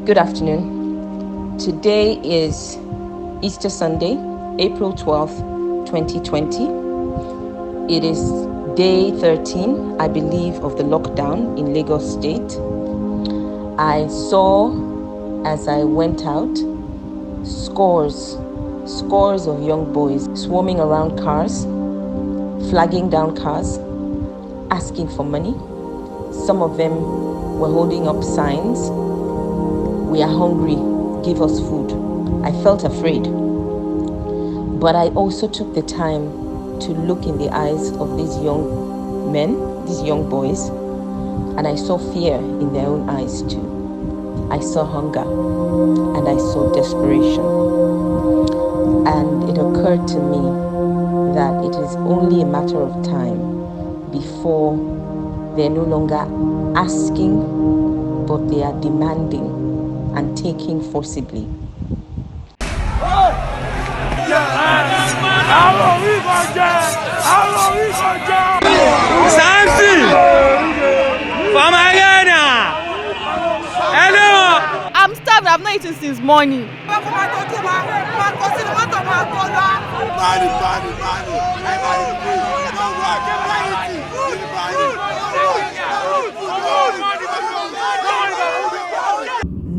Good afternoon. Today is Easter Sunday, April 12th, 2020. It is day 13, I believe, of the lockdown in Lagos State. I saw, as I went out, scores of young boys swarming around cars, flagging down cars, asking for money. Some of them were holding up signs. We are hungry, give us food. I felt afraid. But I also took the time to look in the eyes of these young men, these young boys, and I saw fear in their own eyes too. I saw hunger and I saw desperation. And it occurred to me that it is only a matter of time before they're no longer asking, but they are demanding and taking forcibly. Hello. I'm starving. I've not eaten since morning.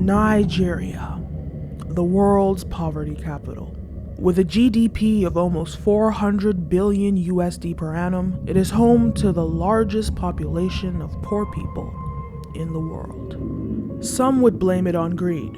Nigeria, the world's poverty capital. With a GDP of almost 400 billion USD per annum, it is home to the largest population of poor people in the world. Some would blame it on greed,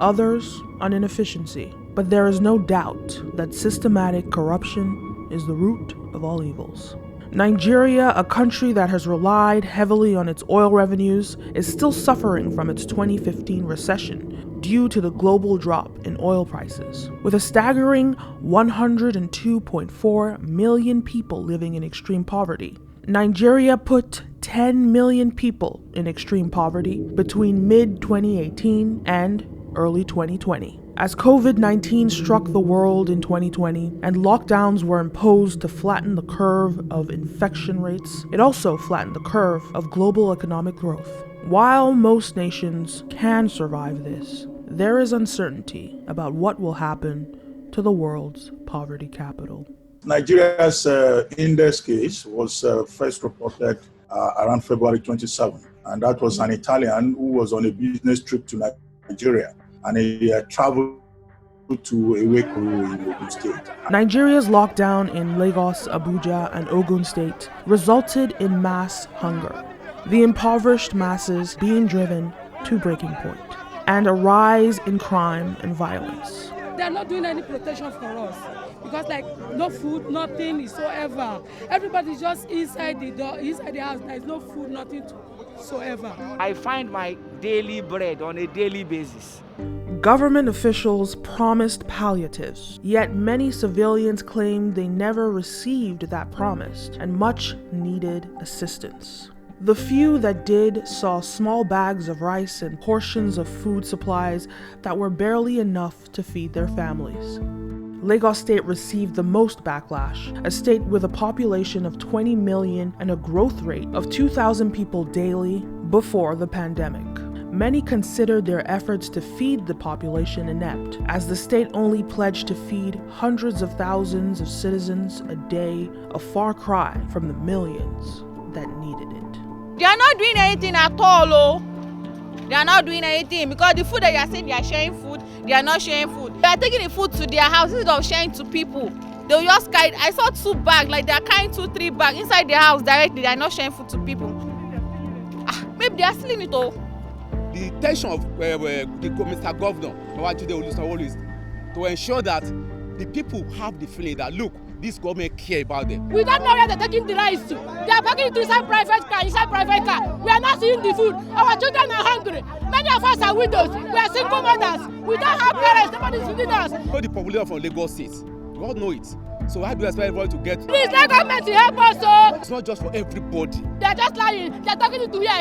others on inefficiency, but there is no doubt that systematic corruption is the root of all evils. Nigeria, a country that has relied heavily on its oil revenues, is still suffering from its 2015 recession due to the global drop in oil prices. With a staggering 102.4 million people living in extreme poverty, Nigeria put 10 million people in extreme poverty between mid-2018 and early 2020. As COVID-19 struck the world in 2020 and lockdowns were imposed to flatten the curve of infection rates, it also flattened the curve of global economic growth. While most nations can survive this, there is uncertainty about what will happen to the world's poverty capital. Nigeria's index case was first reported around February 27, and that was an Italian who was on a business trip to Nigeria, and he traveled to Eweko in Ogun State. Nigeria's lockdown in Lagos, Abuja, and Ogun State resulted in mass hunger, the impoverished masses being driven to breaking point, and a rise in crime and violence. They're not doing any protection for us because, no food, nothing whatsoever. Everybody's just inside the door, inside the house. There's no food, nothing whatsoever. I find my daily bread on a daily basis. Government officials promised palliatives, yet many civilians claimed they never received that promised and much needed assistance. The few that did saw small bags of rice and portions of food supplies that were barely enough to feed their families. Lagos State received the most backlash, a state with a population of 20 million and a growth rate of 2,000 people daily before the pandemic. Many considered their efforts to feed the population inept, as the state only pledged to feed hundreds of thousands of citizens a day, a far cry from the millions that needed it. They are not doing anything at all. They are not doing anything because the food that you are saying they are sharing food, they are not sharing food. They are taking the food to their house instead of sharing to people. They will just carry. I saw 2 bags, they are carrying 2-3 bags inside their house directly. They are not sharing food to people. Maybe they are stealing it all. The intention of Mr. Governor is to ensure that the people have the feeling that, look, this government care about them. We don't know where they're taking the rice to. They are packing it inside private car. We are not seeing the food. Our children are hungry. Many of us are widows. We are single mothers. We don't have parents. Nobody is feeding us. You know the population from Lagos State. We all know it. So how do you expect everybody to get? Please, let government help us. It's not just for everybody. They are just lying. They are talking it to here.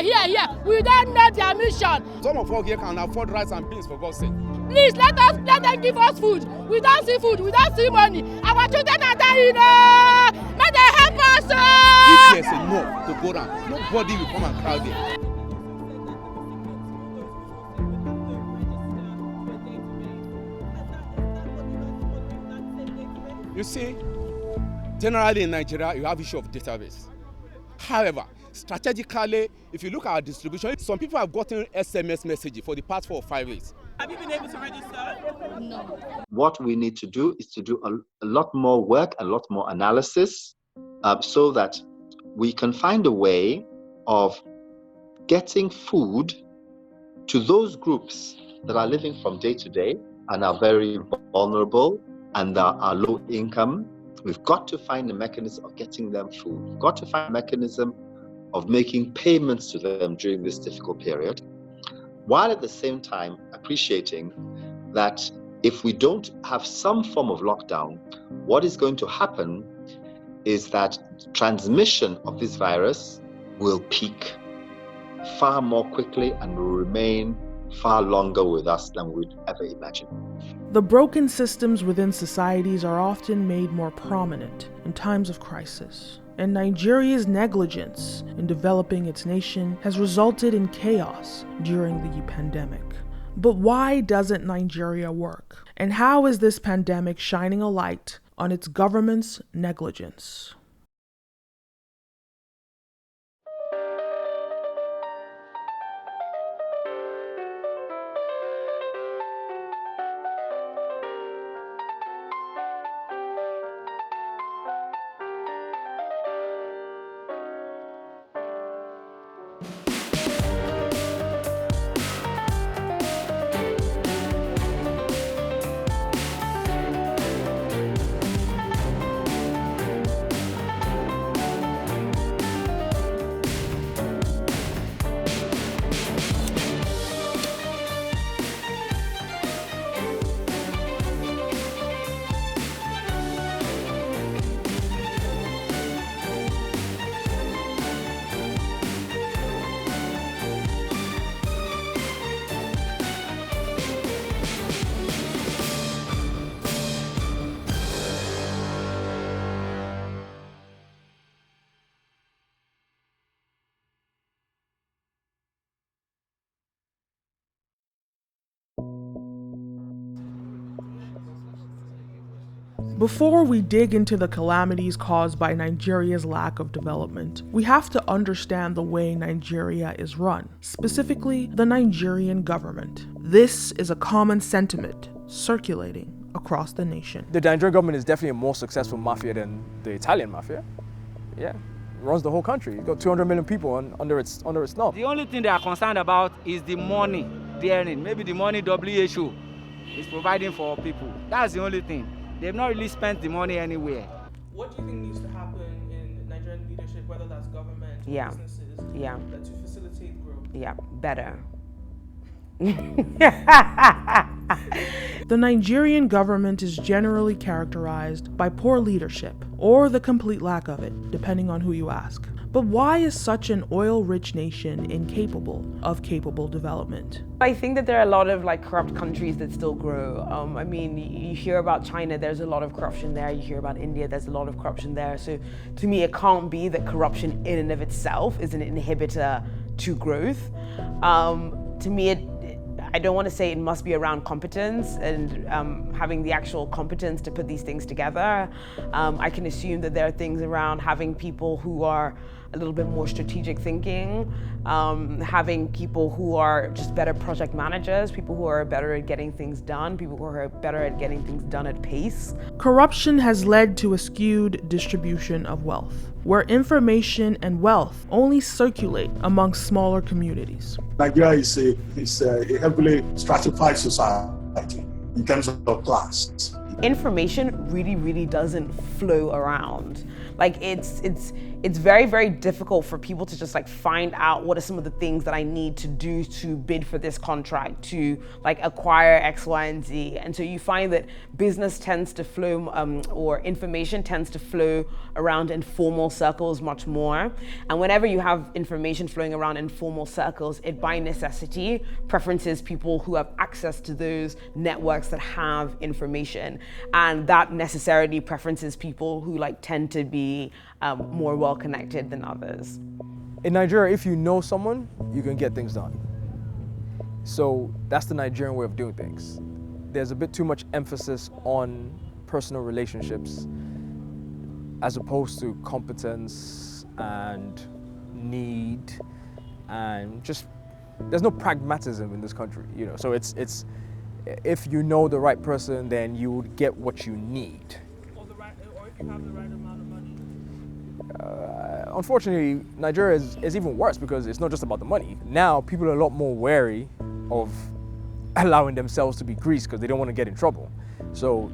We don't know their mission. Some of us here can afford rice and beans, for God's sake. Please let them give us food. We don't see food. We don't see money. Our children are dying. May they help us. If there's enough to go down, nobody will come and crowd there. You see, generally in Nigeria, you have issue of database. However, strategically, if you look at our distribution, some people have gotten SMS messaging for the past 4 or 5 years. Have you been able to register? No. What we need to do is to do a lot more work, a lot more analysis, so that we can find a way of getting food to those groups that are living from day to day and are very vulnerable and are low income. We've got to find a mechanism of getting them food. We've got to find a mechanism of making payments to them during this difficult period, while at the same time appreciating that if we don't have some form of lockdown, what is going to happen is that transmission of this virus will peak far more quickly and will remain far longer with us than we'd ever imagine. The broken systems within societies are often made more prominent in times of crisis, and Nigeria's negligence in developing its nation has resulted in chaos during the pandemic. But why doesn't Nigeria work? And how is this pandemic shining a light on its government's negligence? Before we dig into the calamities caused by Nigeria's lack of development, we have to understand the way Nigeria is run, specifically the Nigerian government. This is a common sentiment circulating across the nation. The Nigerian government is definitely a more successful mafia than the Italian mafia. Yeah, it runs the whole country. It's got 200 million people under its thumb. The only thing they are concerned about is the money they're earning. Maybe the money WHO is providing for people. That's the only thing. They've not really spent the money anywhere. What do you think needs to happen in Nigerian leadership, whether that's government or businesses, to facilitate growth? Yeah, better. The Nigerian government is generally characterized by poor leadership, or the complete lack of it, depending on who you ask. But why is such an oil-rich nation incapable of capable development? I think that there are a lot of corrupt countries that still grow. I mean, you hear about China, there's a lot of corruption there. You hear about India, there's a lot of corruption there. So to me, it can't be that corruption in and of itself is an inhibitor to growth. To me, I don't want to say it must be around competence and having the actual competence to put these things together. I can assume that there are things around having people who are a little bit more strategic thinking, having people who are just better project managers, people who are better at getting things done, people who are better at getting things done at pace. Corruption has led to a skewed distribution of wealth, where information and wealth only circulate among smaller communities. Nigeria is a heavily stratified society in terms of class. Information really doesn't flow around. It's very, very difficult for people to just find out what are some of the things that I need to do to bid for this contract, to acquire X, Y, and Z. And so you find that business tends to flow, or information tends to flow around informal circles much more. And whenever you have information flowing around informal circles, it by necessity preferences people who have access to those networks that have information. And that necessarily preferences people who tend to be more well-connected than others. In Nigeria, if you know someone, you can get things done. So that's the Nigerian way of doing things. There's a bit too much emphasis on personal relationships as opposed to competence and need, and just there's no pragmatism in this country, so it's if you know the right person, then you would get what you need. Or if you have the right amount of money. Unfortunately, Nigeria is even worse because it's not just about the money. Now people are a lot more wary of allowing themselves to be greased because they don't want to get in trouble. So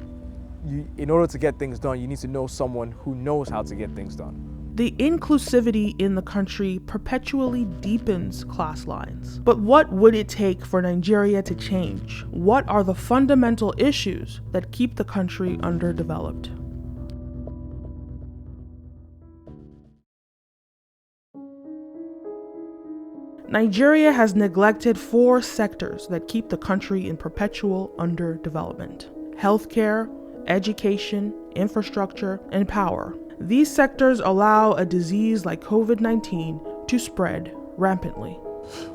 in order to get things done, you need to know someone who knows how to get things done. The inclusivity in the country perpetually deepens class lines. But what would it take for Nigeria to change? What are the fundamental issues that keep the country underdeveloped? Nigeria has neglected 4 sectors that keep the country in perpetual underdevelopment: healthcare, education, infrastructure, and power. These sectors allow a disease like COVID-19 to spread rampantly.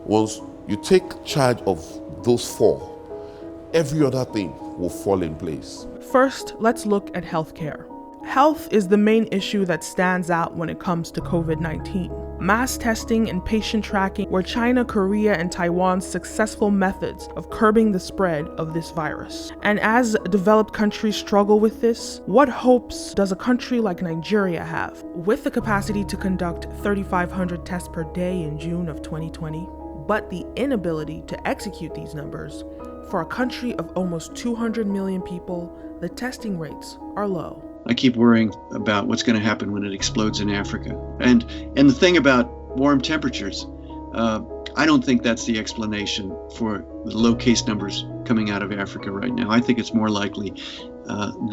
Once you take charge of those 4, every other thing will fall in place. First, let's look at healthcare. Health is the main issue that stands out when it comes to COVID-19. Mass testing and patient tracking were China, Korea, and Taiwan's successful methods of curbing the spread of this virus. And as developed countries struggle with this, what hopes does a country like Nigeria have? With the capacity to conduct 3,500 tests per day in June of 2020, but the inability to execute these numbers, for a country of almost 200 million people, the testing rates are low. I keep worrying about what's going to happen when it explodes in Africa. And the thing about warm temperatures, I don't think that's the explanation for the low case numbers coming out of Africa right now. I think it's more likely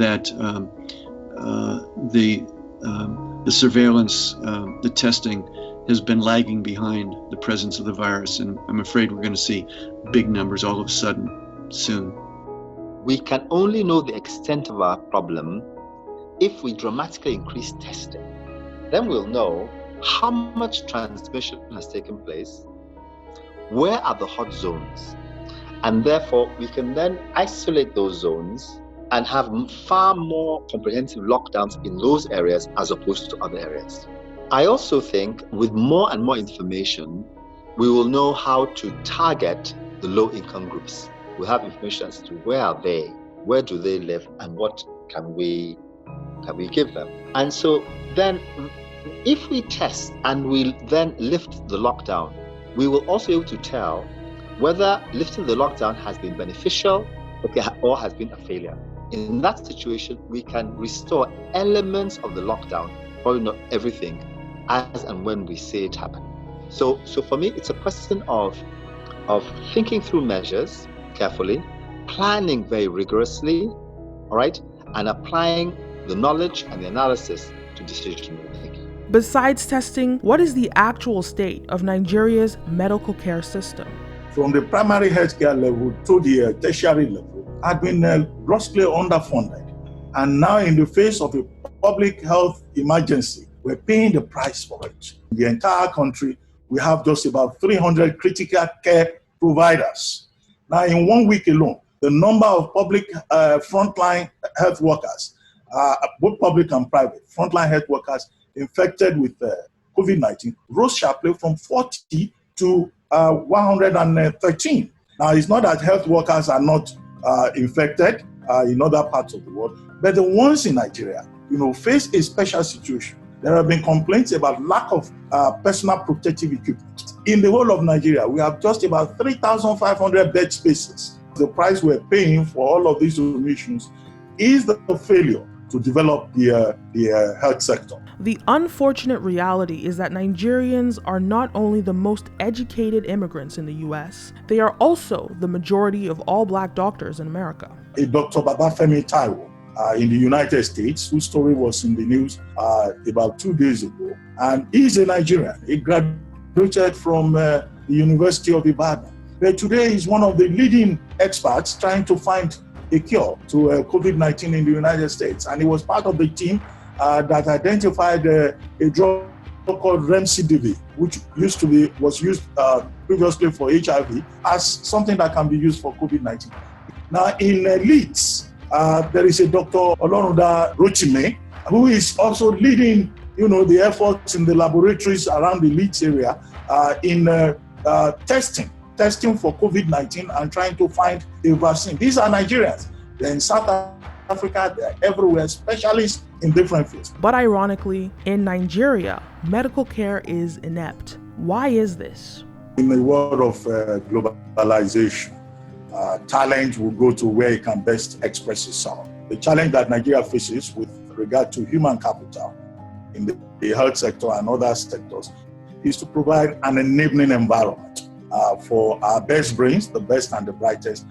that the surveillance, the testing has been lagging behind the presence of the virus. And I'm afraid we're going to see big numbers all of a sudden soon. We can only know the extent of our problem if we dramatically increase testing. Then we'll know how much transmission has taken place, where are the hot zones, and therefore we can then isolate those zones and have far more comprehensive lockdowns in those areas as opposed to other areas. I also think with more and more information, we will know how to target the low-income groups. We'll have information as to where are they, where do they live, and what can we give them. And so then if we test and we then lift the lockdown, we will also be able to tell whether lifting the lockdown has been beneficial or has been a failure. In that situation, we can restore elements of the lockdown, probably not everything, as and when we see it happen. So for me, it's a question of thinking through measures carefully, planning very rigorously, all right, and applying the knowledge and the analysis to decision making. Besides testing, what is the actual state of Nigeria's medical care system? From the primary healthcare level to the tertiary level, had been grossly underfunded. And now in the face of a public health emergency, we're paying the price for it. In the entire country, we have just about 300 critical care providers. Now in 1 week alone, the number of public frontline health workers, both public and private, frontline health workers infected with COVID-19 rose sharply from 40 to 113. Now, it's not that health workers are not infected in other parts of the world, but the ones in Nigeria, face a special situation. There have been complaints about lack of personal protective equipment. In the whole of Nigeria, we have just about 3,500 bed spaces. The price we're paying for all of these omissions is the failure to develop the health sector. The unfortunate reality is that Nigerians are not only the most educated immigrants in the US, they are also the majority of all Black doctors in America. Dr. Babafemi Taiwo in the United States, whose story was in the news about 2 days ago, and he's a Nigerian. He graduated from the University of Ibadan. But today he's one of the leading experts trying to find a cure to COVID-19 in the United States. And he was part of the team that identified a drug called remdesivir, which was used previously for HIV, as something that can be used for COVID-19. Now in Leeds, There is a Dr. Oloruda Rochime, who is also leading, the efforts in the laboratories around the Leeds area in testing for COVID-19 and trying to find a vaccine. These are Nigerians. They're in South Africa, they're everywhere, specialists in different fields. But ironically, in Nigeria, medical care is inept. Why is this? In the world of globalization, talent will go to where it can best express itself. The challenge that Nigeria faces with regard to human capital in the health sector and other sectors is to provide an enabling environment for our best brains, the best and the brightest,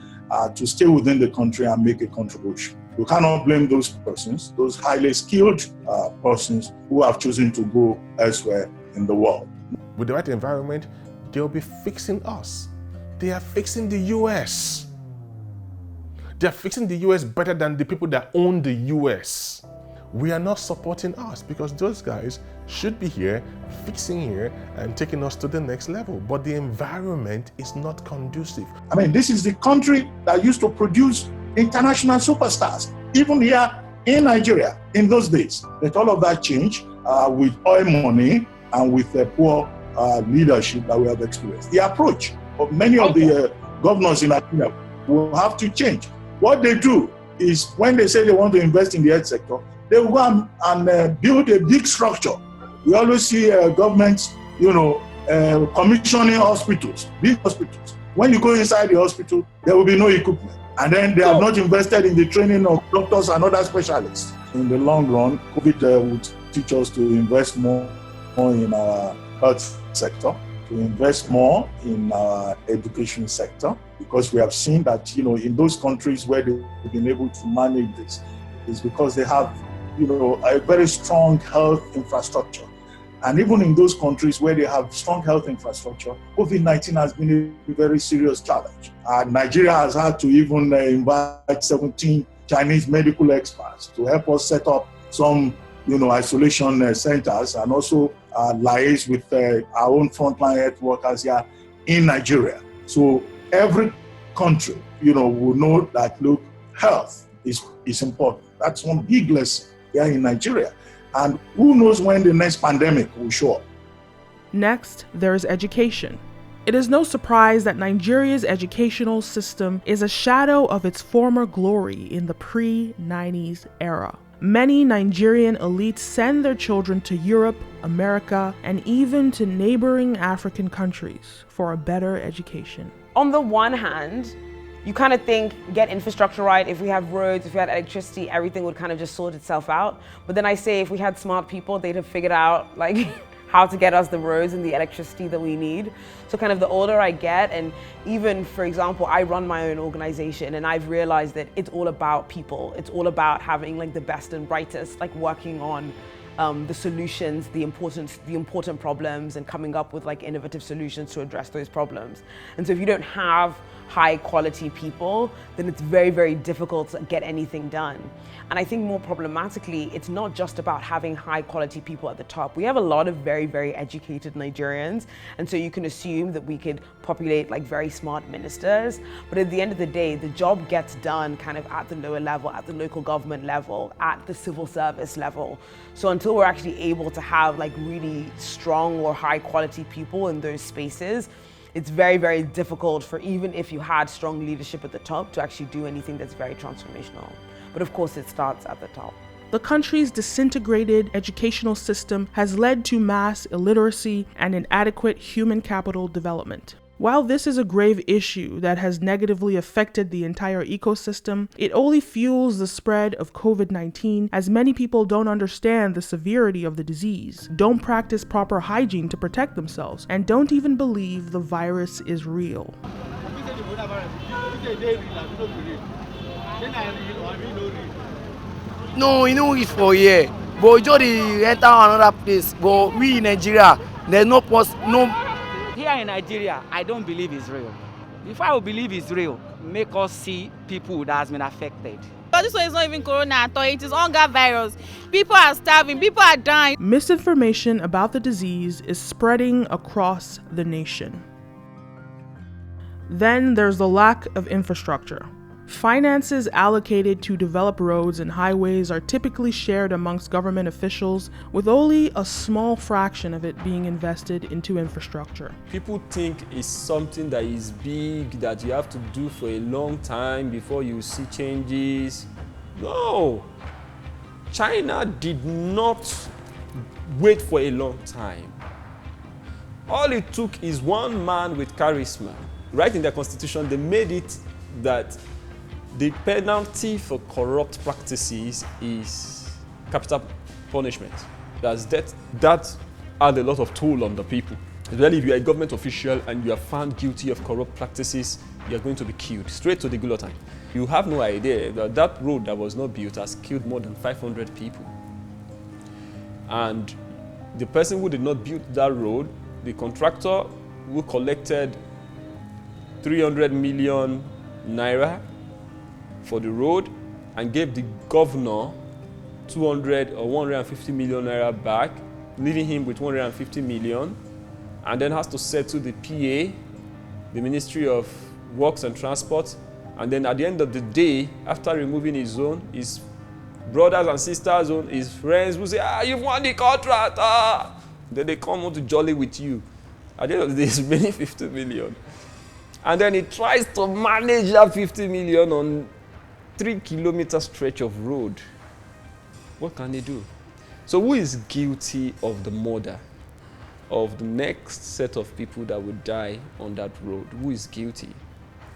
to stay within the country and make a contribution. You cannot blame those persons, those highly skilled persons who have chosen to go elsewhere in the world. With the right environment, they'll be fixing us. They are fixing the US. They are fixing the US better than the people that own the US. We are not supporting us because those guys should be here, fixing here, and taking us to the next level. But the environment is not conducive. I mean, this is the country that used to produce international superstars, even here in Nigeria in those days. But all of that changed with oil money and with the poor leadership that we have experienced. The approach of many of the governors in Nigeria will have to change. What they do is when they say they want to invest in the health sector, they will go and build a big structure. We always see governments, commissioning hospitals, big hospitals. When you go inside the hospital, there will be no equipment. And then they have not invested in the training of doctors and other specialists. In the long run, COVID would teach us to invest more in our health sector, to invest more in our education sector, because we have seen that, in those countries where they've been able to manage this, is because they have, a very strong health infrastructure. And even in those countries where they have strong health infrastructure, COVID-19 has been a very serious challenge. Nigeria has had to even invite 17 Chinese medical experts to help us set up some, isolation centers and also liaise with our own frontline health workers here in Nigeria. So every country, will know that, look, health is important. That's one big lesson here in Nigeria. And who knows when the next pandemic will show up. Next, there is education. It is no surprise that Nigeria's educational system is a shadow of its former glory in the pre-90s era. Many Nigerian elites send their children to Europe, America, and even to neighboring African countries for a better education. On the one hand, you kind of think, get infrastructure right, if we have roads, if we had electricity, everything would kind of just sort itself out. But then I say, if we had smart people, they'd have figured out how to get us the roads and the electricity that we need. So kind of the older I get, and even, for example, I run my own organization, and I've realized that it's all about people. It's all about having the best and brightest, working on the solutions, the important problems, and coming up with innovative solutions to address those problems. And so if you don't have high quality people, then it's very, very difficult to get anything done. And I think more problematically, it's not just about having high quality people at the top. We have a lot of very, very educated Nigerians. And so you can assume that we could populate very smart ministers. But at the end of the day, the job gets done kind of at the lower level, at the local government level, at the civil service level. So until we're actually able to have really strong or high quality people in those spaces, it's very, very difficult for, even if you had strong leadership at the top, to actually do anything that's very transformational. But of course, it starts at the top. The country's disintegrated educational system has led to mass illiteracy and inadequate human capital development. While this is a grave issue that has negatively affected the entire ecosystem, it only fuels the spread of COVID-19, as many people don't understand the severity of the disease, don't practice proper hygiene to protect themselves, and don't even believe the virus is real. No, it's for here. But just enter another place. But we in Nigeria, there's no. Here in Nigeria, I don't believe it's real. If I would believe it's real, make us see people that has been affected. This one is not even corona at all, it is hunger virus. People are starving, people are dying. Misinformation about the disease is spreading across the nation. Then there's the lack of infrastructure. Finances allocated to develop roads and highways are typically shared amongst government officials, with only a small fraction of it being invested into infrastructure. People think it's something that is big, that you have to do for a long time before you see changes. No! China did not wait for a long time. All it took is one man with charisma. Right in their constitution, they made it that the penalty for corrupt practices is capital punishment. That's that adds a lot of toll on the people. Especially if you are a government official and you are found guilty of corrupt practices, you are going to be killed straight to the guillotine. You have no idea that that road that was not built has killed more than 500 people. And the person who did not build that road, the contractor who collected 300 million naira for the road and gave the governor 200 or 150 million naira back, leaving him with 150 million, and then has to settle the PA, the Ministry of Works and Transport, and then at the end of the day, after removing his own, his brothers and sisters own, his friends will say, you've won the contract, Then they come on to jolly with you. At the end of the day, it's remaining 50 million. And then he tries to manage that 50 million on 3-kilometer stretch of road. What can they do? So who is guilty of the murder of the next set of people that would die on that road? Who is guilty?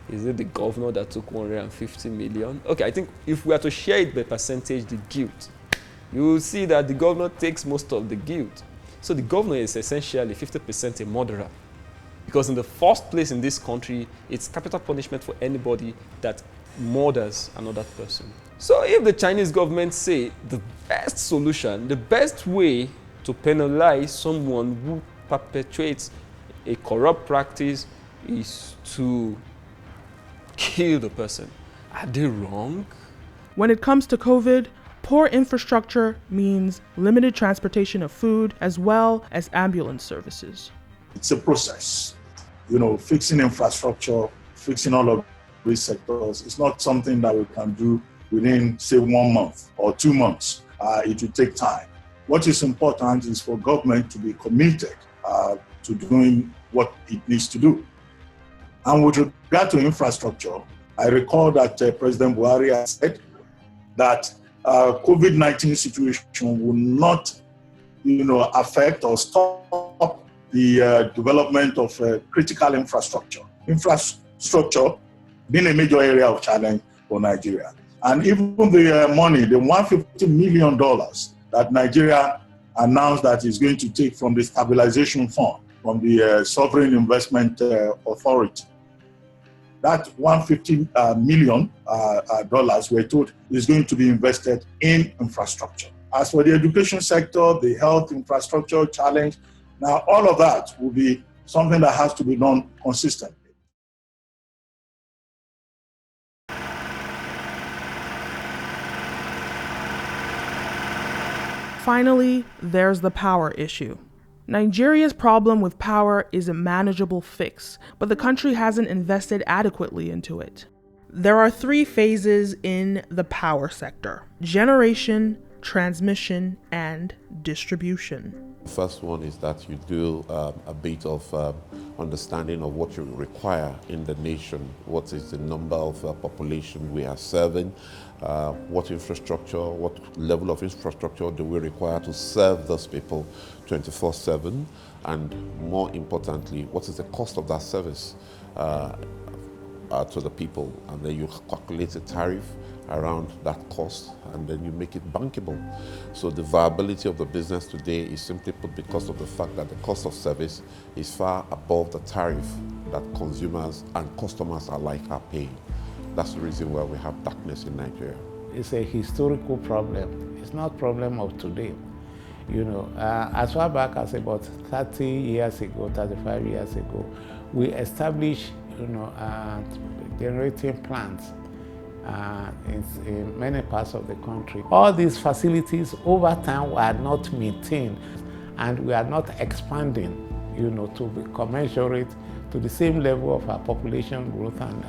Is it the governor that took 150 million? Okay, I think if we are to share it by percentage, the guilt, you will see that the governor takes most of the guilt. So the governor is essentially 50% a murderer. Because in the first place in this country, it's capital punishment for anybody that murders another person. So if the Chinese government say the best solution, the best way to penalize someone who perpetuates a corrupt practice is to kill the person, are they wrong? When it comes to COVID, poor infrastructure means limited transportation of food as well as ambulance services. It's a process. Fixing infrastructure, fixing all of these sectors, it's not something that we can do within, say, 1 month or 2 months. It will take time. What is important is for government to be committed to doing what it needs to do. And with regard to infrastructure, I recall that President Buhari has said that COVID-19 situation will not, affect or stop the development of critical infrastructure. Infrastructure being a major area of challenge for Nigeria. And even the money, the $150 million that Nigeria announced that is going to take from the stabilization fund, from the Sovereign Investment Authority, that $150 million we're told is going to be invested in infrastructure. As for the education sector, the health infrastructure challenge, now all of that will be something that has to be done consistently. Finally, there's the power issue. Nigeria's problem with power is a manageable fix, but the country hasn't invested adequately into it. There are 3 phases in the power sector: generation, transmission, and distribution. The first one is that you do a bit of understanding of what you require in the nation. What is the number of population we are serving? What infrastructure, what level of infrastructure do we require to serve those people 24/7? And more importantly, what is the cost of that service to the people? And then you calculate a tariff around that cost, and then you make it bankable. So the viability of the business today is simply put because of the fact that the cost of service is far above the tariff that consumers and customers alike are paying. That's the reason why we have darkness in Nigeria. It's a historical problem. It's not a problem of today. As far back as about 30 years ago, 35 years ago, we established, generating plants in many parts of the country. All these facilities over time were not maintained, and we are not expanding, to be commensurate to the same level of our population growth and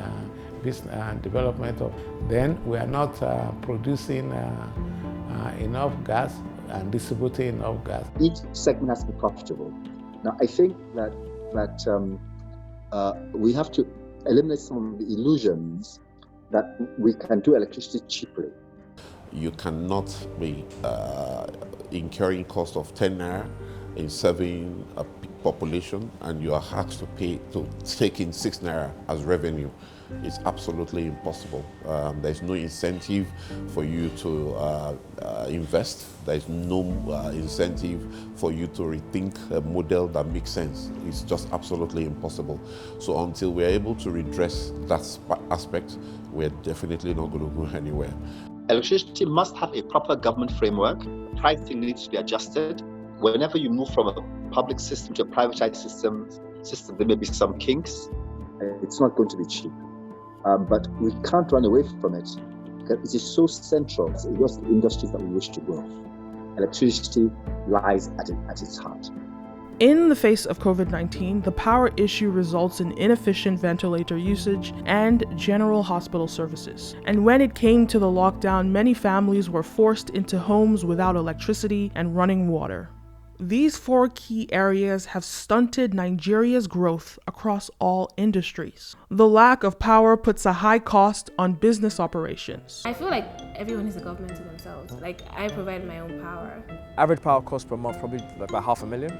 business development of, then we are not producing enough gas and distributing enough gas. Each segment has to be profitable. Now, I think that we have to eliminate some of the illusions that we can do electricity cheaply. You cannot be incurring cost of 10 naira in serving a population, and you are asked to take in 6 naira as revenue. It's absolutely impossible. There's no incentive for you to invest. There's no incentive for you to rethink a model that makes sense. It's just absolutely impossible. So until we're able to redress that aspect, we're definitely not going to go anywhere. Electricity must have a proper government framework. Pricing needs to be adjusted. Whenever you move from a public system to a privatized system, there may be some kinks. It's not going to be cheap. But we can't run away from it. It is so central to the industries that we wish to grow. Electricity lies at its heart. In the face of COVID-19, the power issue results in inefficient ventilator usage and general hospital services. And when it came to the lockdown, many families were forced into homes without electricity and running water. These 4 key areas have stunted Nigeria's growth across all industries. The lack of power puts a high cost on business operations. I feel like everyone is a government to themselves. Like, I provide my own power. Average power cost per month, probably like about $500,000.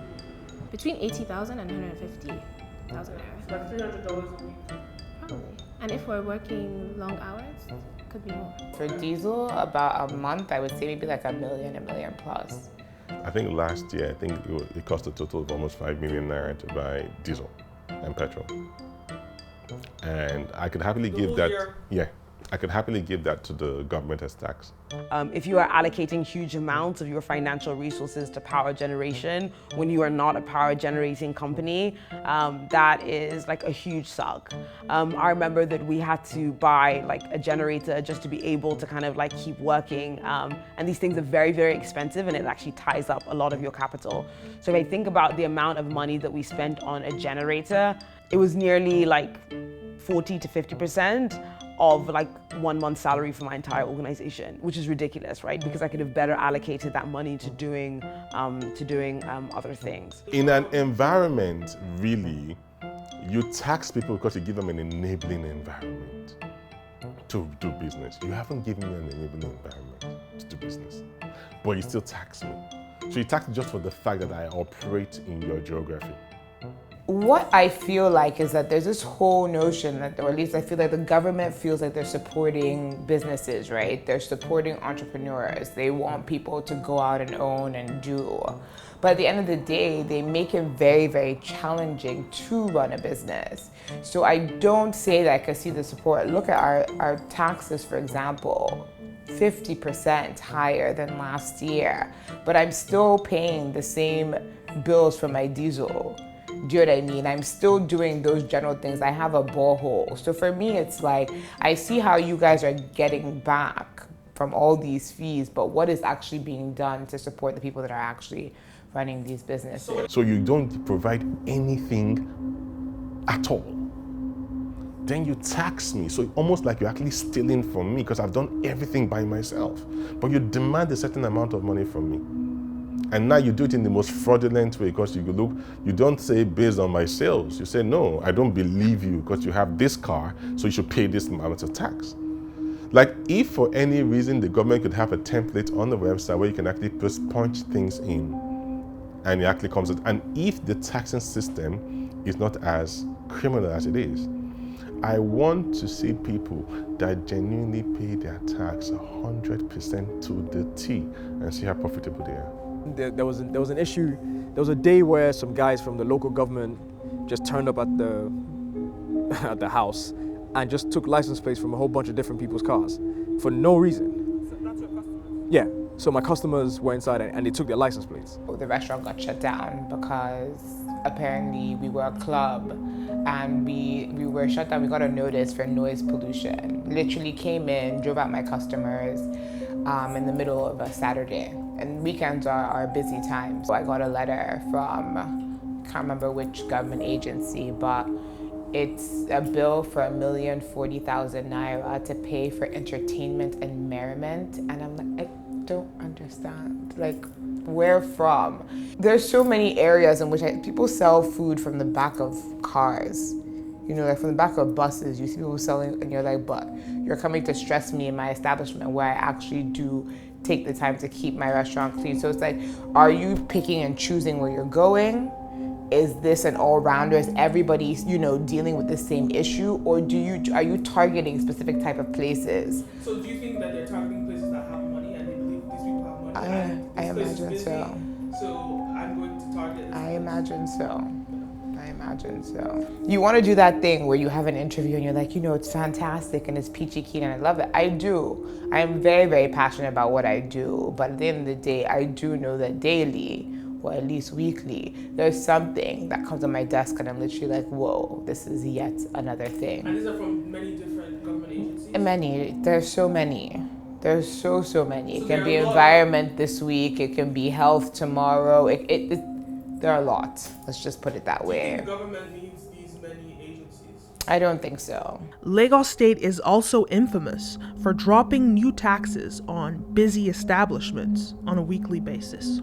Between 80,000 and 150,000 naira. Like $300 a week. Probably. And if we're working long hours, it could be more. For diesel, about a month, I would say maybe like $1 million plus. I think last year, it cost a total of almost 5 million naira to buy diesel and petrol. And I could happily give that, I could happily give that to the government as tax. If you are allocating huge amounts of your financial resources to power generation, when you are not a power generating company, that is like a huge suck. I remember that we had to buy like a generator just to be able to kind of like keep working. And these things are very, very expensive, and it actually ties up a lot of your capital. So if I think about the amount of money that we spent on a generator, it was nearly like 40 to 50% of like 1 month's salary for my entire organization, which is ridiculous, right? Because I could have better allocated that money to doing other things. In an environment, really, you tax people because you give them an enabling environment to do business. You haven't given me an enabling environment to do business, but you still tax me. So you tax me just for the fact that I operate in your geography. What I feel like is that there's this whole notion that, or at least I feel like the government feels like they're supporting businesses, right? They're supporting entrepreneurs. They want people to go out and own and do. But at the end of the day, they make it very, very challenging to run a business. So I don't say that I can see the support. Look at our taxes, for example. 50% higher than last year, but I'm still paying the same bills for my diesel. Do you know what I mean? I'm still doing those general things. I have a borehole. So for me, it's like, I see how you guys are getting back from all these fees, but what is actually being done to support the people that are actually running these businesses? So you don't provide anything at all. Then you tax me. So almost like you're actually stealing from me because I've done everything by myself. But you demand a certain amount of money from me. And now you do it in the most fraudulent way because you don't say based on my sales. You say, no, I don't believe you because you have this car, so you should pay this amount of tax. Like if for any reason the government could have a template on the website where you can actually just punch things in and it actually comes out. And if the taxing system is not as criminal as it is, I want to see people that genuinely pay their tax 100% to the T and see how profitable they are. There was an issue. There was a day where some guys from the local government just turned up at the house and just took license plates from a whole bunch of different people's cars for no reason. So that's your customer? Yeah. So my customers were inside and they took their license plates. The restaurant got shut down because apparently we were a club and we were shut down. We got a notice for noise pollution. Literally came in, drove out my customers in the middle of a Saturday. And weekends are busy times. So I got a letter from, I can't remember which government agency, but it's a bill for 1,040,000 naira to pay for entertainment and merriment. And I'm like, I don't understand. Like, where from? There's so many areas in which people sell food from the back of cars. You know, like from the back of buses, you see people selling, and you're like, but you're coming to stress me in my establishment where I actually do take the time to keep my restaurant clean. So it's like, are you picking and choosing where you're going? Is this an all-rounder? Is everybody, dealing with the same issue? Or are you targeting specific type of places? So do you think that they're targeting places that have money and they believe these people have money? I imagine so. So I'm going to target this I imagine so. You want to do that thing where you have an interview and you're like, it's fantastic and it's peachy keen and I love it. I do. I am very, very passionate about what I do. But at the end of the day, I do know that daily, or at least weekly, there's something that comes on my desk and I'm literally like, whoa, this is yet another thing. And these are from many different government agencies? Many. There's so many. There's so many. It can be environment this week. It can be health tomorrow. There are a lot. Let's just put it that way. Do you think government needs these many agencies? I don't think so. Lagos State is also infamous for dropping new taxes on busy establishments on a weekly basis.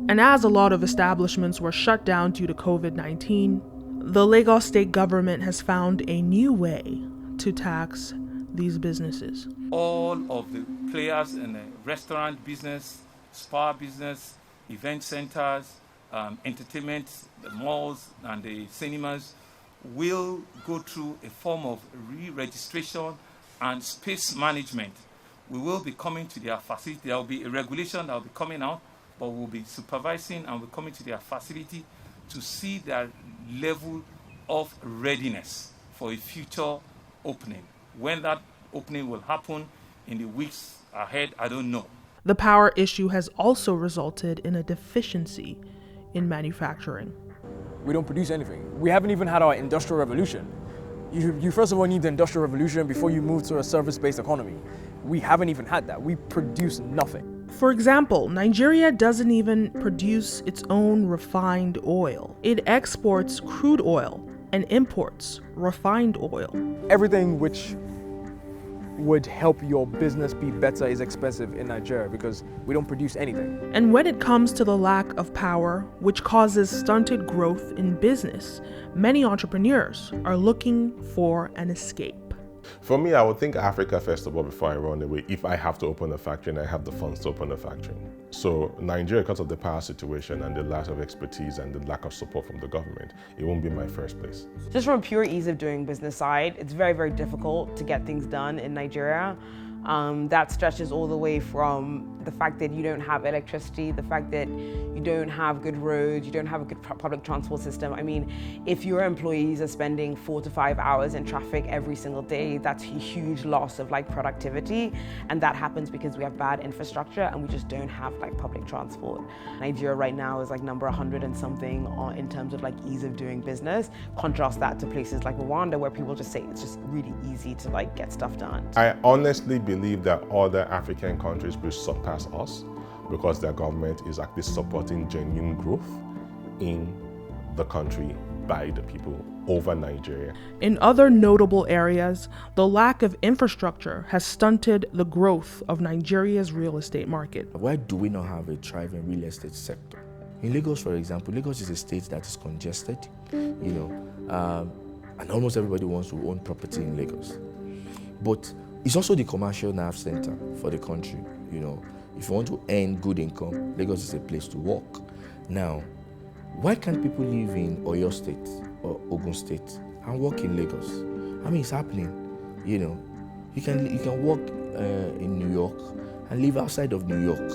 And as a lot of establishments were shut down due to COVID-19, the Lagos State government has found a new way to tax these businesses. All of the players in the restaurant business, spa business, event centers, entertainment, the malls and the cinemas will go through a form of re-registration and space management. We will be coming to their facility. There will be a regulation that will be coming out, but we'll be supervising and we're coming to their facility to see their level of readiness for a future opening. When that opening will happen in the weeks ahead, I don't know. The power issue has also resulted in a deficiency in manufacturing. We don't produce anything. We haven't even had our industrial revolution. You first of all need the industrial revolution before you move to a service-based economy. We haven't even had that. We produce nothing. For example, Nigeria doesn't even produce its own refined oil. It exports crude oil and imports refined oil. Everything which would help your business be better is expensive in Nigeria because we don't produce anything. And when it comes to the lack of power, which causes stunted growth in business, many entrepreneurs are looking for an escape. For me, I would think Africa first of all before I run away, if I have to open a factory and I have the funds to open a factory. So Nigeria, because of the power situation and the lack of expertise and the lack of support from the government, it won't be my first place. Just from a pure ease of doing business side, it's very, very difficult to get things done in Nigeria. That stretches all the way from the fact that you don't have electricity, the fact that you don't have good roads, you don't have a good public transport system. I mean, if your employees are spending 4 to 5 hours in traffic every single day, that's a huge loss of productivity. And that happens because we have bad infrastructure and we just don't have public transport. Nigeria right now is number 100 and something in terms of ease of doing business. Contrast that to places like Rwanda where people just say it's just really easy to get stuff done. I honestly believe that other African countries will surpass us because their government is actually supporting genuine growth in the country by the people over Nigeria. In other notable areas, the lack of infrastructure has stunted the growth of Nigeria's real estate market. Why do we not have a thriving real estate sector? In Lagos, for example, Lagos is a state that is congested, and almost everybody wants to own property in Lagos. But it's also the commercial nerve center for the country. If you want to earn good income, Lagos is a place to work. Now, why can't people live in Oyo State or Ogun State and work in Lagos? I mean, it's happening. You can work in New York and live outside of New York.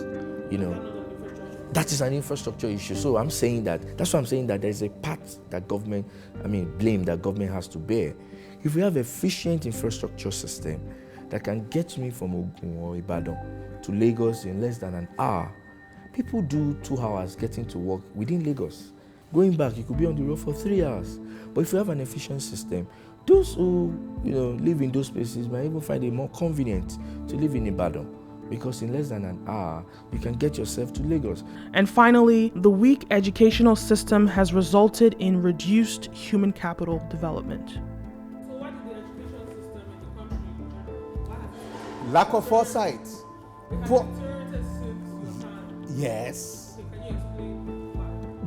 That is an infrastructure issue. So that's why I'm saying that there's a part that blame that government has to bear. If we have efficient infrastructure system that can get me from Ogun or Ibadan to Lagos in less than an hour, people do 2 hours getting to work within Lagos. Going back, you could be on the road for 3 hours. But if you have an efficient system, those who live in those places might even find it more convenient to live in Ibadan, because in less than an hour, you can get yourself to Lagos. And finally, the weak educational system has resulted in reduced human capital development. lack of foresight, poor, yes,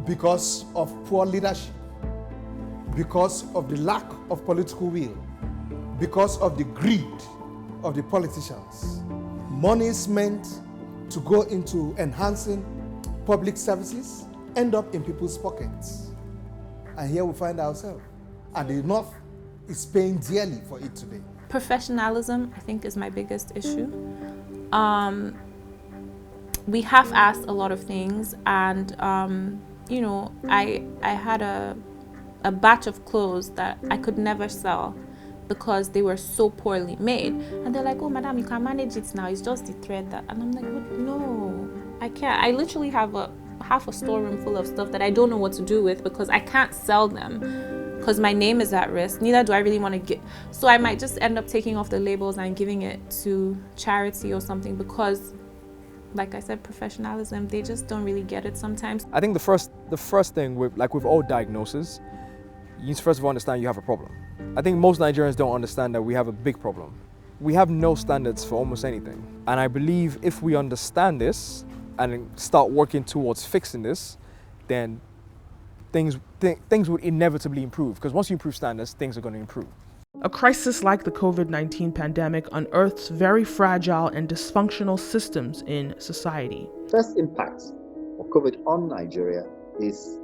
because of poor leadership, because of the lack of political will, because of the greed of the politicians. Money is meant to go into enhancing public services, end up in people's pockets. And here we find ourselves. And the North is paying dearly for it today. Professionalism, I think, is my biggest issue. We half-ass a lot of things, and you know, I had a batch of clothes that I could never sell because they were so poorly made, and they're like, "Oh, madam, you can manage it now. It's just the thread that," and I'm like, "No, I can't. I literally have half a storeroom full of stuff that I don't know what to do with because I can't sell them because my name is at risk. Neither do I really want to get. So I might just end up taking off the labels and giving it to charity or something because, like I said, professionalism, they just don't really get it sometimes." I think the first thing with all diagnoses, you need to first of all understand you have a problem. I think most Nigerians don't understand that we have a big problem. We have no standards for almost anything. And I believe if we understand this and start working towards fixing this, then things would inevitably improve. Because once you improve standards, things are going to improve. A crisis like the COVID-19 pandemic unearths very fragile and dysfunctional systems in society. First impact of COVID on Nigeria is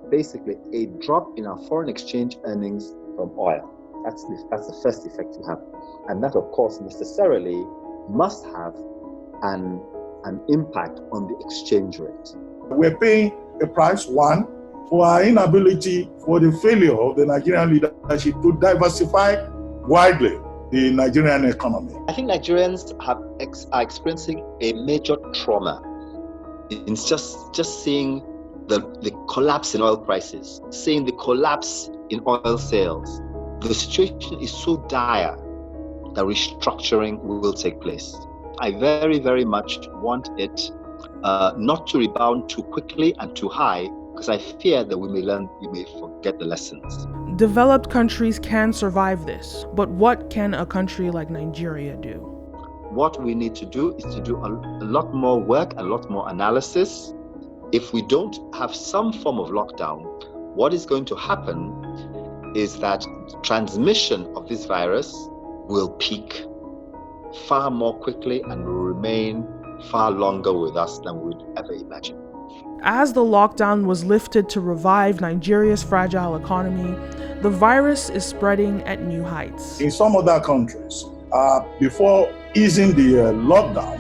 basically a drop in our foreign exchange earnings from oil. That's the first effect you have. And that, of course, necessarily must have an impact on the exchange rate. We're paying a price, one, for our inability, for the failure of the Nigerian leadership to diversify widely the Nigerian economy. I think Nigerians are experiencing a major trauma in just seeing the collapse in oil prices, seeing the collapse in oil sales. The situation is so dire that restructuring will take place. I very, very much want it not to rebound too quickly and too high, because I fear that we may forget the lessons. Developed countries can survive this, but what can a country like Nigeria do? What we need to do is to do a lot more work, a lot more analysis. If we don't have some form of lockdown, what is going to happen is that transmission of this virus will peak far more quickly and will remain far longer with us than we'd ever imagine. As the lockdown was lifted to revive Nigeria's fragile economy, the virus is spreading at new heights. In some other countries, before easing the lockdown,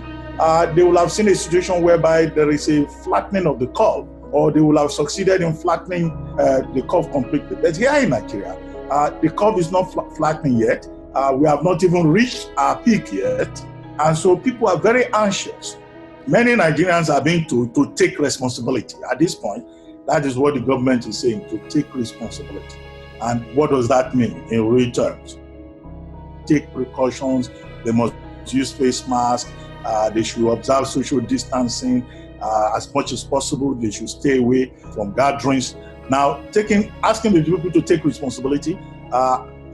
they will have seen a situation whereby there is a flattening of the curve, or they will have succeeded in flattening the curve completely. But here in Nigeria, the curve is not flattening yet. We have not even reached our peak yet. And so people are very anxious. Many Nigerians are being told to take responsibility. At this point, that is what the government is saying, to take responsibility. And what does that mean in real terms? Take precautions. They must use face masks. They should observe social distancing as much as possible. They should stay away from gatherings. Now, asking the people to take responsibility,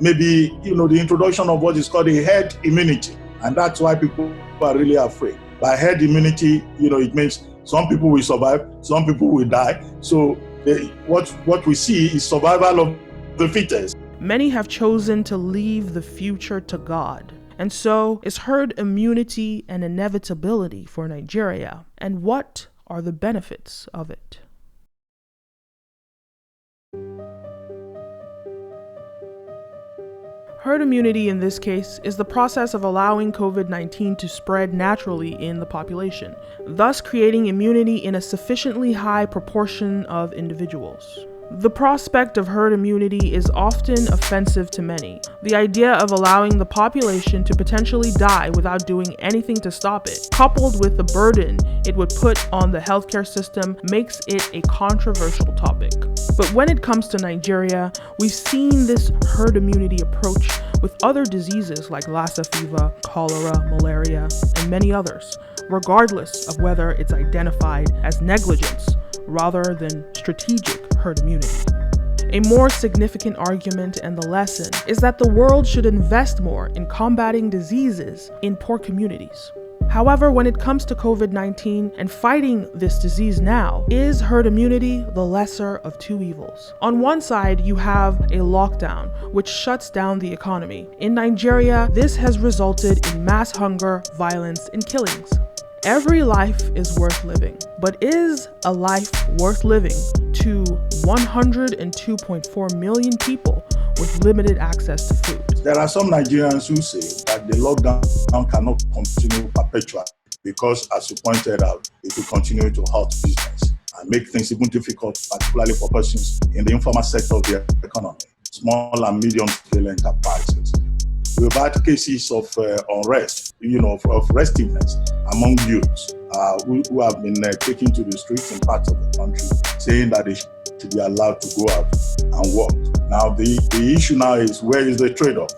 maybe the introduction of what is called a herd immunity, and that's why people are really afraid. By herd immunity, it means some people will survive, some people will die. So what we see is survival of the fittest. Many have chosen to leave the future to God. And so, is herd immunity an inevitability for Nigeria? And what are the benefits of it? Herd immunity in this case is the process of allowing COVID-19 to spread naturally in the population, thus creating immunity in a sufficiently high proportion of individuals. The prospect of herd immunity is often offensive to many. The idea of allowing the population to potentially die without doing anything to stop it, coupled with the burden it would put on the healthcare system, makes it a controversial topic. But when it comes to Nigeria, we've seen this herd immunity approach with other diseases like Lassa fever, cholera, malaria, and many others, regardless of whether it's identified as negligence rather than strategic herd immunity. A more significant argument and the lesson is that the world should invest more in combating diseases in poor communities. However, when it comes to COVID-19 and fighting this disease now, is herd immunity the lesser of two evils? On one side, you have a lockdown, which shuts down the economy. In Nigeria, this has resulted in mass hunger, violence, and killings. Every life is worth living, but is a life worth living to 102.4 million people with limited access to food? There are some Nigerians who say that the lockdown cannot continue perpetually because, as you pointed out, it will continue to hurt business and make things even difficult, particularly for persons in the informal sector of the economy, small and medium-scale enterprises. We've had cases of unrest, of restiveness among youths who have been taken to the streets in parts of the country, saying that they should be allowed to go out and work. Now, the issue now is, where is the trade-off?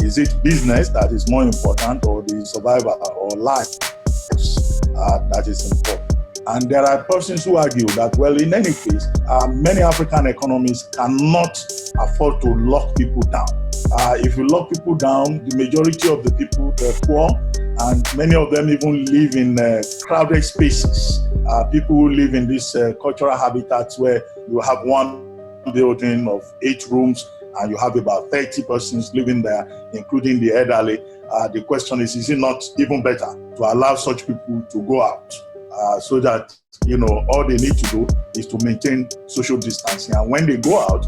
Is it business that is more important, or the survival or life that is important? And there are persons who argue that, well, in any case, many African economies cannot afford to lock people down. If you lock people down, the majority of the people, they're poor, and many of them even live in crowded spaces. People who live in these cultural habitats where you have one building of 8 rooms and you have about 30 persons living there, including the elderly. The question is it not even better to allow such people to go out so that, all they need to do is to maintain social distancing, and when they go out,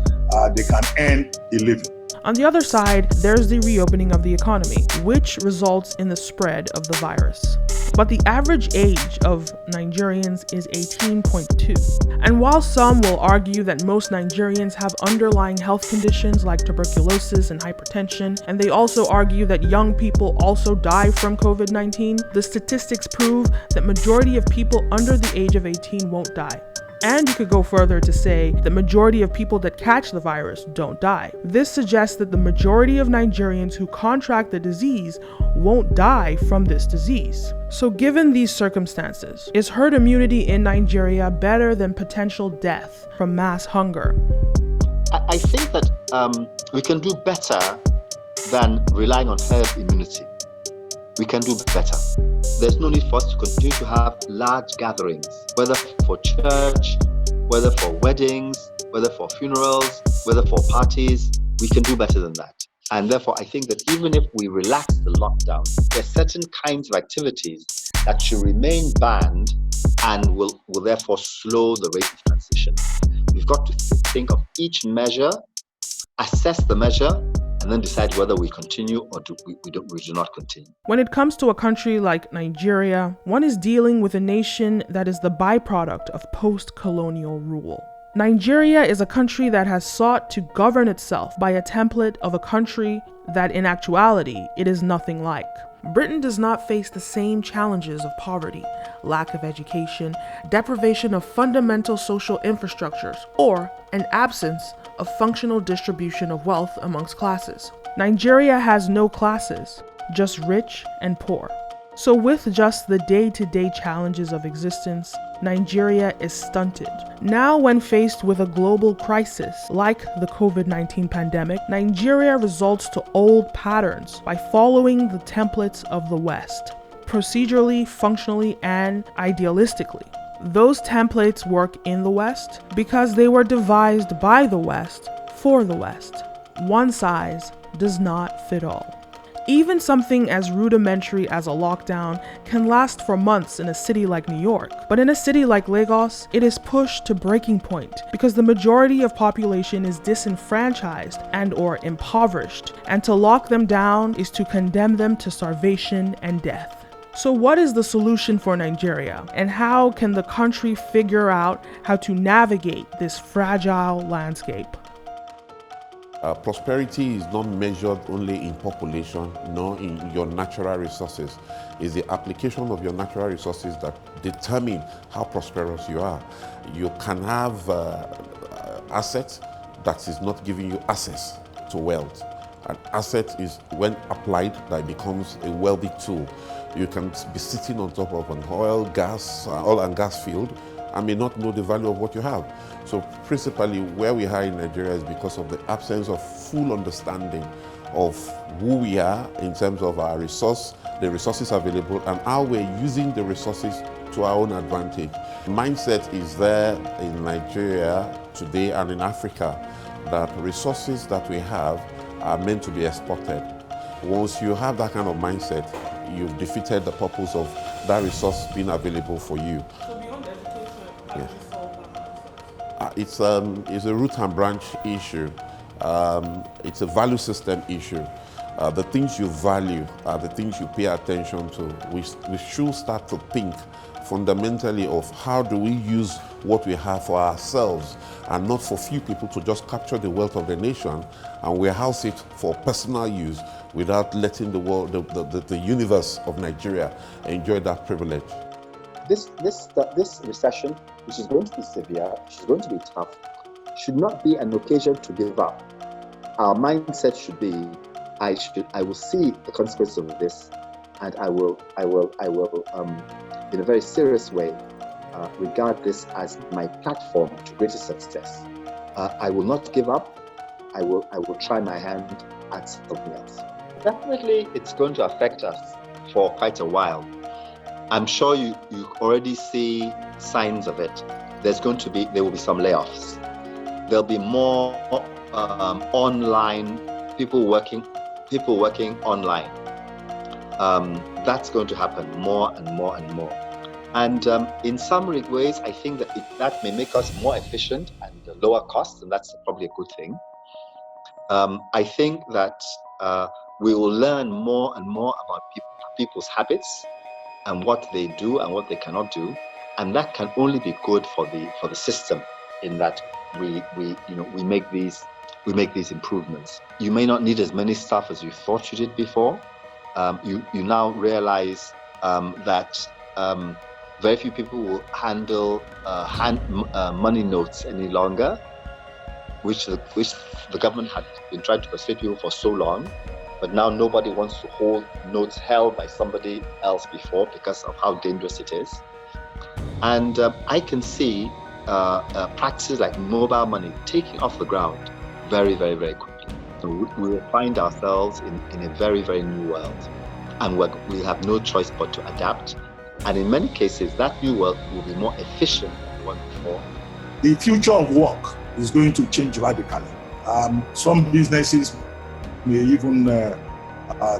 they can earn a living. On the other side, there's the reopening of the economy, which results in the spread of the virus. But the average age of Nigerians is 18.2. And while some will argue that most Nigerians have underlying health conditions like tuberculosis and hypertension, and they also argue that young people also die from COVID-19, the statistics prove that majority of people under the age of 18 won't die. And you could go further to say the majority of people that catch the virus don't die. This suggests that the majority of Nigerians who contract the disease won't die from this disease. So given these circumstances, is herd immunity in Nigeria better than potential death from mass hunger? I think that we can do better than relying on herd immunity. We can do better. There's no need for us to continue to have large gatherings, whether for church, whether for weddings, whether for funerals, whether for parties. We can do better than that. And therefore, I think that even if we relax the lockdown, there are certain kinds of activities that should remain banned and will therefore slow the rate of transition. We've got to think of each measure, assess the measure, and then decide whether we continue or we do not continue. When it comes to a country like Nigeria, one is dealing with a nation that is the byproduct of post-colonial rule. Nigeria is a country that has sought to govern itself by a template of a country that in actuality it is nothing like. Britain does not face the same challenges of poverty, lack of education, deprivation of fundamental social infrastructures, or an absence of functional distribution of wealth amongst classes. Nigeria has no classes, just rich and poor. So with just the day-to-day challenges of existence, Nigeria is stunted. Now, when faced with a global crisis like the COVID-19 pandemic, Nigeria resorts to old patterns by following the templates of the West, procedurally, functionally, and idealistically. Those templates work in the West because they were devised by the West for the West. One size does not fit all. Even something as rudimentary as a lockdown can last for months in a city like New York. But in a city like Lagos, it is pushed to breaking point because the majority of population is disenfranchised and or impoverished, and to lock them down is to condemn them to starvation and death. So what is the solution for Nigeria, and how can the country figure out how to navigate this fragile landscape? Prosperity is not measured only in population, nor in your natural resources. It's the application of your natural resources that determine how prosperous you are. You can have assets that is not giving you access to wealth. An asset is, when applied, that becomes a wealthy tool. You can be sitting on top of an oil and gas field, and may not know the value of what you have. So principally where we are in Nigeria is because of the absence of full understanding of who we are in terms of our resource, the resources available, and how we're using the resources to our own advantage. Mindset is there in Nigeria today and in Africa that resources that we have are meant to be exported. Once you have that kind of mindset, you've defeated the purpose of that resource being available for you. So beyond education, how do you solve that? It's a root and branch issue. It's a value system issue. The things you value are the things you pay attention to. We should start to think fundamentally of how do we use what we have for ourselves and not for few people to just capture the wealth of the nation and warehouse it for personal use without letting the world, the universe of Nigeria enjoy that privilege. This recession, which is going to be severe, which is going to be tough, should not be an occasion to give up. Our mindset should be, I will see the consequences of this, and I will, in a very serious way, regard this as my platform to greater success. I will not give up. I will try my hand at something else. Definitely, it's going to affect us for quite a while. I'm sure you already see signs of it. There will be some layoffs. There'll be more online people working online. That's going to happen more and more and more. And in some ways, I think that may make us more efficient and lower costs, and that's probably a good thing. I think that we will learn more and more about people's habits and what they do and what they cannot do, and that can only be good for the system. In that we make these improvements. You may not need as many staff as you thought you did before. You now realize that very few people will handle money notes any longer, which the government had been trying to persuade people for so long. But now nobody wants to hold notes held by somebody else before because of how dangerous it is. And I can see practices like mobile money taking off the ground very, very, very quickly. So we will find ourselves in a very, very new world. And we have no choice but to adapt. And in many cases, that new world will be more efficient than the one before. The future of work is going to change radically. Some businesses may even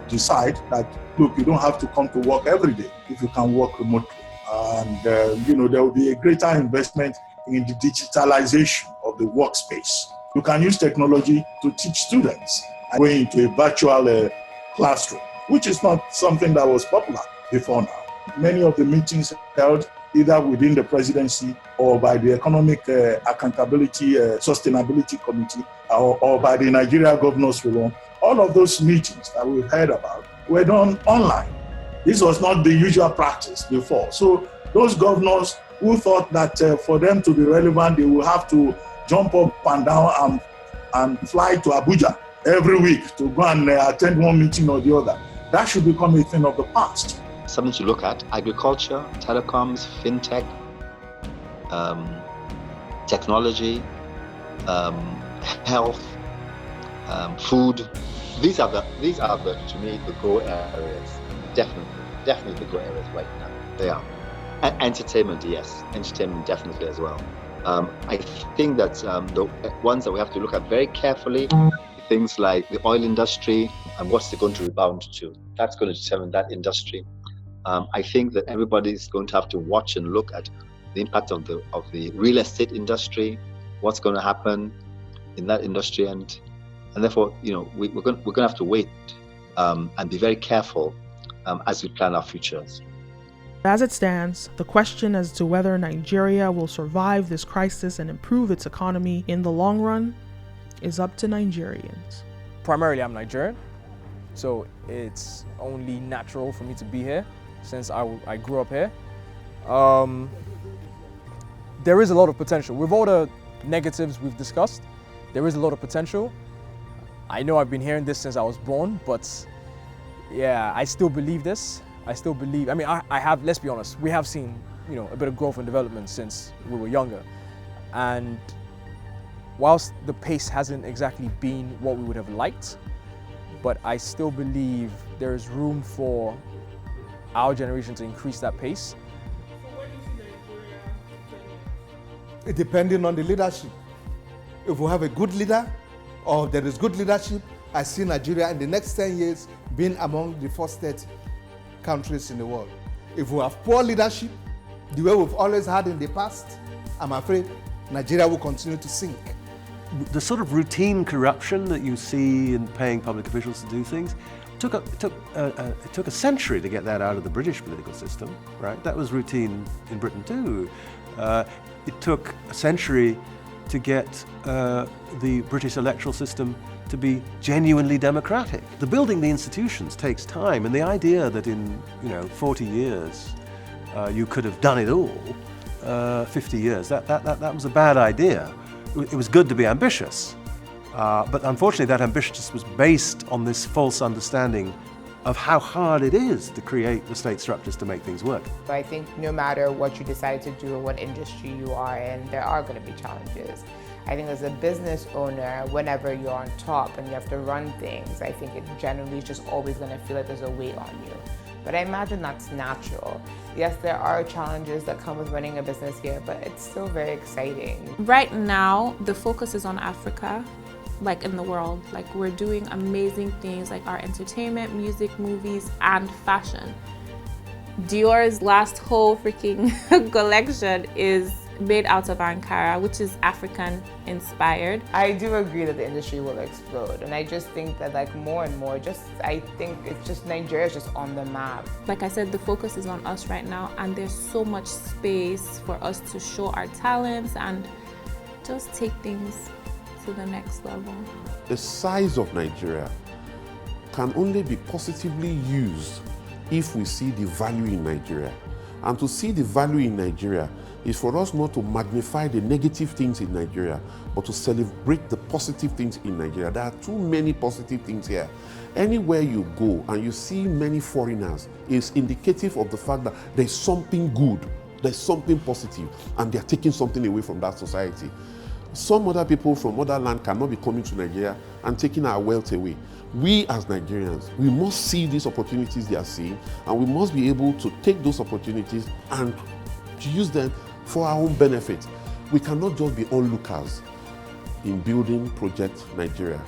decide that, look, you don't have to come to work every day if you can work remotely. And there will be a greater investment in the digitalization of the workspace. You can use technology to teach students going into a virtual classroom, which is not something that was popular before now. Many of the meetings held either within the presidency or by the Economic Accountability Sustainability Committee or by the Nigeria Governors Forum, all of those meetings that we've heard about were done online. This was not the usual practice before. So those governors who thought that for them to be relevant, they will have to jump up and down and fly to Abuja every week to go and attend one meeting or the other. That should become a thing of the past. Something to look at: agriculture, telecoms, fintech, technology, health, food. These are to me the go areas. Definitely the go areas right now. They are. And entertainment, yes, entertainment definitely as well. I think that the ones that we have to look at very carefully, things like the oil industry and what's it going to rebound to. That's going to determine that industry. I think that everybody's going to have to watch and look at the impact of the real estate industry, what's going to happen in that industry, and therefore, we're going to have to wait and be very careful as we plan our futures. As it stands, the question as to whether Nigeria will survive this crisis and improve its economy in the long run is up to Nigerians. Primarily, I'm Nigerian, so it's only natural for me to be here since I grew up here. There is a lot of potential. With all the negatives we've discussed, there is a lot of potential. I know I've been hearing this since I was born, but yeah, I still believe this. I still believe, I have, let's be honest, we have seen a bit of growth and development since we were younger. And whilst the pace hasn't exactly been what we would have liked, but I still believe there is room for our generation to increase that pace. Depending on the leadership. If we have a good leader, or there is good leadership, I see Nigeria in the next 10 years being among the first 30 countries in the world. If we have poor leadership, the way we've always had in the past, I'm afraid Nigeria will continue to sink. The sort of routine corruption that you see in paying public officials to do things, it took a century to get that out of the British political system, right? That was routine in Britain too. It took a century to get the British electoral system to be genuinely democratic. The building the institutions takes time, and the idea that in 40 years you could have done it all, 50 years, that was a bad idea. It was good to be ambitious, but unfortunately that ambitiousness was based on this false understanding of how hard it is to create the state structures to make things work. I think no matter what you decide to do or what industry you are in, there are going to be challenges. I think as a business owner, whenever you're on top and you have to run things, I think it generally is just always going to feel like there's a weight on you. But I imagine that's natural. Yes, there are challenges that come with running a business here, but it's still very exciting. Right now, the focus is on Africa, like in the world. Like we're doing amazing things like our entertainment, music, movies, and fashion. Dior's last whole freaking collection is made out of Ankara, which is African inspired. I do agree that the industry will explode, and I just think that like more and more, I think it's just Nigeria's just on the map. Like I said, the focus is on us right now, and there's so much space for us to show our talents and just take things to the next level. The size of Nigeria can only be positively used if we see the value in Nigeria. And to see the value in Nigeria is for us not to magnify the negative things in Nigeria, but to celebrate the positive things in Nigeria. There are too many positive things here. Anywhere you go and you see many foreigners, is indicative of the fact that there's something good, there's something positive, and they're taking something away from that society. Some other people from other land cannot be coming to Nigeria and taking our wealth away. We as Nigerians, we must see these opportunities they are seeing, and we must be able to take those opportunities and to use them for our own benefit. We cannot just be onlookers in building Project Nigeria.